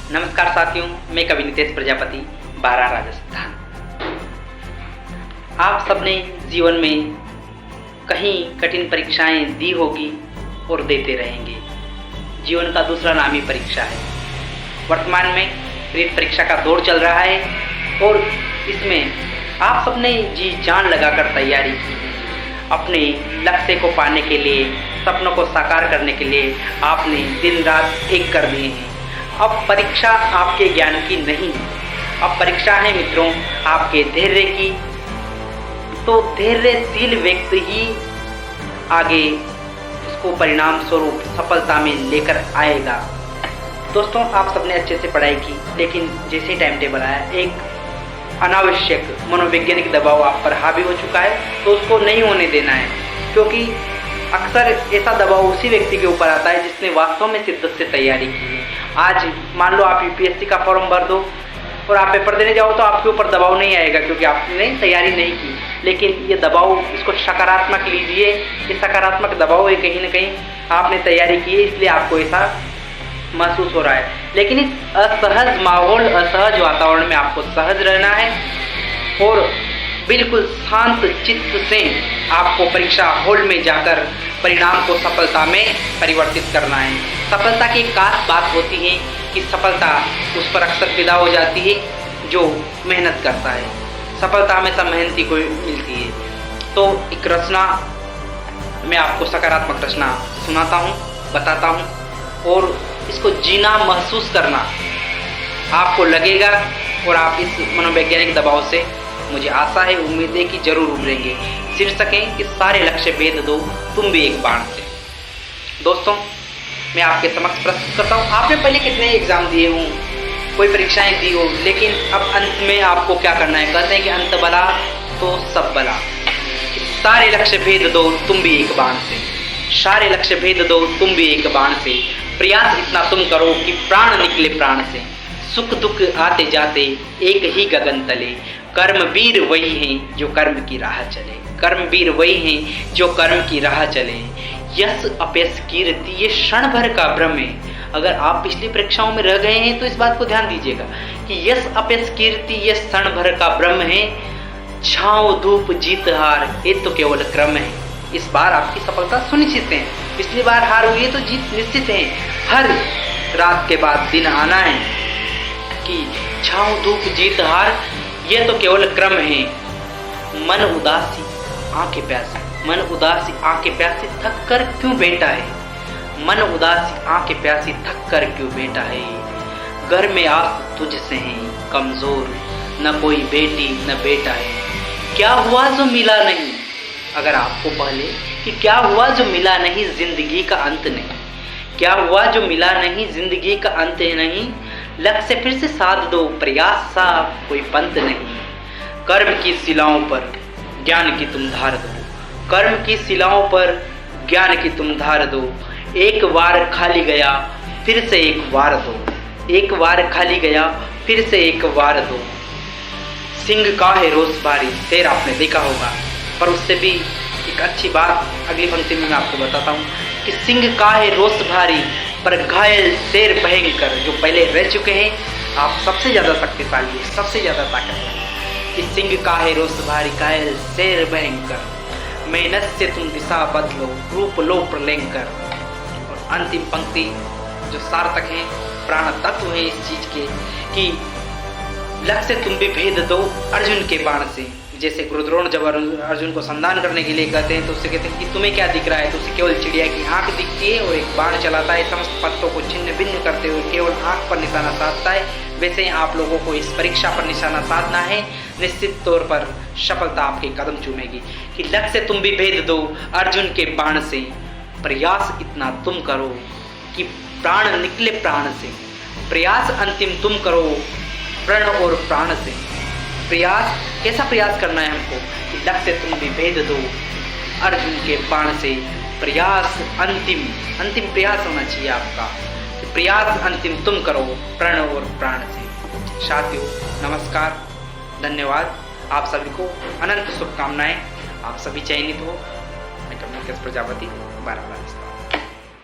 नमस्कार साथियों, मैं कवि नितेश प्रजापति, बारा राजस्थान। आप सबने जीवन में कहीं कठिन परीक्षाएं दी होगी और देते रहेंगे। जीवन का दूसरा नाम ही परीक्षा है। वर्तमान में रीट परीक्षा का दौर चल रहा है और इसमें आप सबने जी जान लगाकर तैयारी की है। अपने लक्ष्य को पाने के लिए, सपनों को साकार करने के लिए आपने दिन रात एक कर दिए हैं। अब परीक्षा आपके ज्ञान की नहीं है, अब परीक्षा है मित्रों आपके धैर्य की। तो धैर्यशील व्यक्ति ही आगे उसको परिणाम स्वरूप सफलता में लेकर आएगा। दोस्तों, आप सबने अच्छे से पढ़ाई की, लेकिन जैसे टाइम टेबल आया, एक अनावश्यक मनोवैज्ञानिक दबाव आप पर हावी हो चुका है, तो उसको नहीं होने देना है। क्योंकि अक्सर ऐसा दबाव उसी व्यक्ति के ऊपर आता है जिसने वास्तव में शिद्दत से तैयारी की है। आज मान लो आप यूपीएससी का फॉर्म भर दो और आप पेपर देने जाओ तो आपके ऊपर दबाव नहीं आएगा, क्योंकि आपने तैयारी नहीं की। लेकिन ये दबाव, इसको सकारात्मक लीजिए, ये सकारात्मक दबाव है। कहीं ना कहीं आपने तैयारी की है, इसलिए आपको ऐसा महसूस हो रहा है। लेकिन इस असहज माहौल, असहज वातावरण में आपको सहज रहना है और बिल्कुल शांत चित्त से आपको परीक्षा हॉल में जाकर परिणाम को सफलता में परिवर्तित करना है। सफलता की एक खास बात होती है कि सफलता उस पर अक्सर फिदा हो जाती है जो मेहनत करता है। सफलता हमेशा मेहनती को मिलती है। तो एक रचना, मैं आपको सकारात्मक रचना सुनाता हूँ, बताता हूँ, और इसको जीना, महसूस करना आपको लगेगा और आप इस मनोवैज्ञानिक दबाव से, मुझे आशा है, उम्मीद है कि जरूर उभरेंगे। शीर्षक है कि सारे लक्ष्य भेद दो तुम भी एक बाण से। दोस्तों, मैं आपके समक्ष प्रस्तुत करता हूँ। आपने पहले कितने एग्जाम दिए हों, कोई परीक्षाएं दी हो, लेकिन अब अंत में आपको क्या करना है? कहते हैं कि अंत बला तो सब बला। सारे लक्ष्य भेद दो तुम भी एक बाण से, सारे लक्ष्य भेद दो तुम भी एक बाण से। प्रयास इतना तुम करो कि प्राण निकले प्राण से। सुख दुख आते जाते एक ही गगन तले। कर्मवीर वही हैं जो कर्म की राह चले। कर्मवीर वही हैं जो कर्म की राह चले। यश अपयश कीर्ति ये क्षण भर का भ्रम है। अगर आप पिछली परीक्षाओं में रह गए हैं तो इस बात को ध्यान दीजिएगा कि यश अपयश कीर्ति ये क्षण भर का भ्रम है। छाँव धूप जीत हार ये तो केवल क्रम है। इस बार आपकी सफलता सुनिश्चित है। पिछली बार हार हुई है तो जीत निश्चित है। हर रात के बाद दिन आना है कि छाँव धूप जीत हार ये तो केवल क्रम है। मन उदासी आंखें प्यासी, मन उदासी आंखें प्यासी थक कर क्यों बैठा है। मन उदासी आंखें प्यासी थक कर क्यों बैठा है। घर में आस तुझसे है कमजोर, न कोई बेटी न बेटा है। क्या हुआ जो मिला नहीं, अगर आपको पहले कि क्या हुआ जो मिला नहीं, जिंदगी का अंत नहीं। क्या हुआ जो मिला नहीं, जिंदगी का अंत नहीं। लक्ष्य फिर से साध दो, प्रयास सा कोई पंत नहीं। कर्म की शिलाओं पर ज्ञान की तुम धार दो। कर्म की शिलाओं पर ज्ञान की तुम धार दो। एक बार खाली गया फिर से एक बार दो। एक बार खाली गया फिर से एक बार दो। सिंह का है रोष भारी, शेर आपने देखा होगा, पर उससे भी एक अच्छी बात अगली पंक्ति में मैं आपको बताता हूँ कि सिंह का है रोष भारी पर घायल शेर भयंकर। जो पहले रह चुके हैं, आप सबसे ज़्यादा शक्तिशाली, सबसे ज़्यादा ताकतवर। कि सिंह का है रोष भारी, घायल शेर भयंकर। मेहनत से तुम दिशा बदलो, रूप लो प्रलयंकर। और अंतिम पंक्ति जो सार्थक है, प्राण तत्व है इस चीज के, कि लक्ष्य तुम भी भेद दो अर्जुन के बाण से। जैसे गुरुद्रोण जब अर्जुन को संधान करने के लिए कहते हैं तो उससे कहते हैं कि तुम्हें क्या दिख रहा है, तो उसे केवल चिड़िया की आंख दिखती है और एक बाण चलाता है, समस्त पत्तों को छिन्न भिन्न करते हुए केवल आंख पर निशाना साधता है। वैसे ही आप लोगों को इस परीक्षा पर निशाना साधना है। निश्चित तौर पर सफलता आपके कदम चूमेगी। कि लक्ष्य तुम भी भेद दो अर्जुन के बाण से। प्रयास इतना तुम करो कि प्राण निकले प्राण से। प्रयास अंतिम तुम करो प्रण और प्राण से। प्रयास, कैसा प्रयास करना है हमको? कि लक्ष्य तुम भी भेद दो अर्जुन के बाण से। प्रयास अंतिम प्रयास होना चाहिए आपका। कि प्रयास अंतिम तुम करो प्रण और प्राण से। साथियों, नमस्कार, धन्यवाद। आप सभी को अनंत शुभकामनाएं। आप सभी चयनित हो। मैं कवि नितेश प्रजापति, बारा राजस्थान।